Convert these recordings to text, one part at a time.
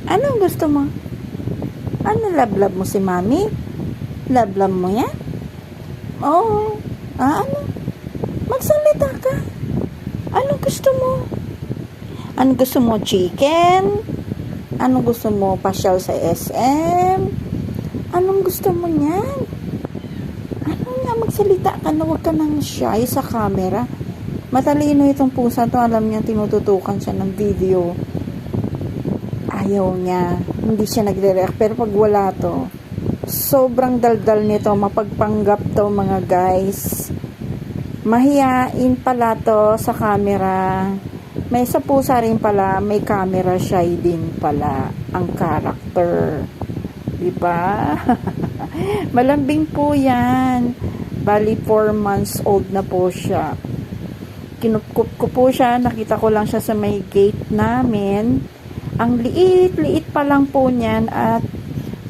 Anong gusto mo? Ano, lablab mo si mami? Lablab mo yan? Oo. Ano? Magsalita ka. Anong gusto mo? Anong gusto mo, chicken? Anong gusto mo, pasyal sa SM? Anong gusto mo niyan? Ano nga, magsalita ka na, huwag ka nang shy sa camera. Matalino itong pusa to, alam niya tinututukan siya ng video. Ayaw niya, hindi siya nagre-react, pero pag wala to, sobrang daldal nito, mapagpanggap to mga guys. Mahiyain pala to sa camera. May sa pusa rin pala, may camera shy din pala ang character. Diba? Malambing po yan. Bali 4 months old na po siya. Kinupkup ko po siya, nakita ko lang siya sa may gate namin. Ang liit pa lang po niyan at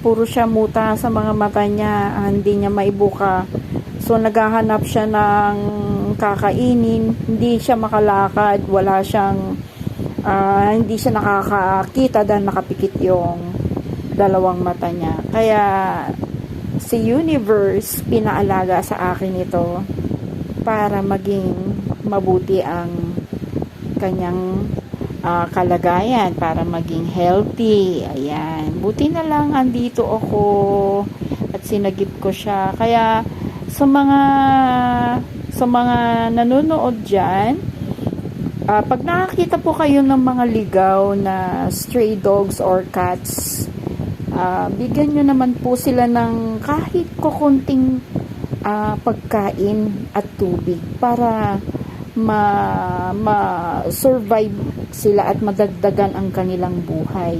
puro siya muta sa mga mata niya, hindi niya maibuka. So naghahanap siya ng kakainin, hindi siya makalakad, wala siyang hindi siya nakakakita dahil nakapikit yung dalawang mata niya. Kaya si Universe pinaalaga sa akin ito para maging mabuti ang kanyang kalagayan, para maging healthy. Ayan, buti na lang andito ako at sinagip ko siya. Kaya sa mga nanonood dyan, pag nakakita po kayo ng mga ligaw na stray dogs or cats, bigyan nyo naman po sila ng kahit kukunting pagkain at tubig para ma-survive sila at madagdagan ang kanilang buhay.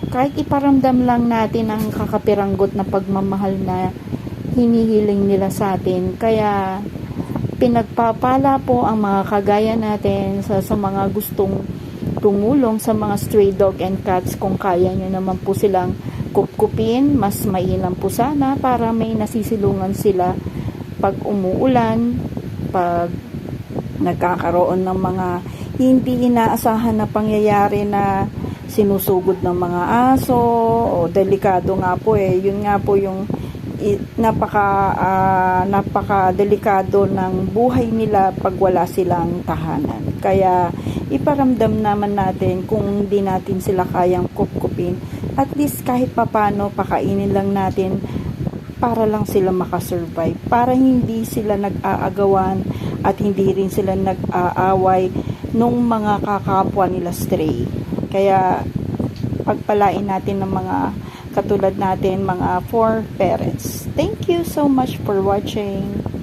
Kahit iparamdam lang natin ang kakapiranggot na pagmamahal na hinihiling nila sa atin. Kaya pinagpapala po ang mga kagaya natin sa mga gustong tumulong sa mga stray dog and cats. Kung kaya nyo naman po silang kupkupin, mas mainam po sana para may nasisilungan sila pag umuulan, pag nagkakaroon ng mga hindi inaasahan na pangyayari na sinusugod ng mga aso o delikado nga po yun nga po yung napaka delikado ng buhay nila pag wala silang tahanan. Kaya iparamdam naman natin kung hindi natin sila kayang kupkupin, at least kahit papano pakainin lang natin para lang sila makasurvive, para hindi sila nag-aagawan at hindi rin sila nag-aaway nung mga kakapwa nila stray. Kaya pagpalain natin ng mga katulad natin, mga 4 parents. Thank you so much for watching.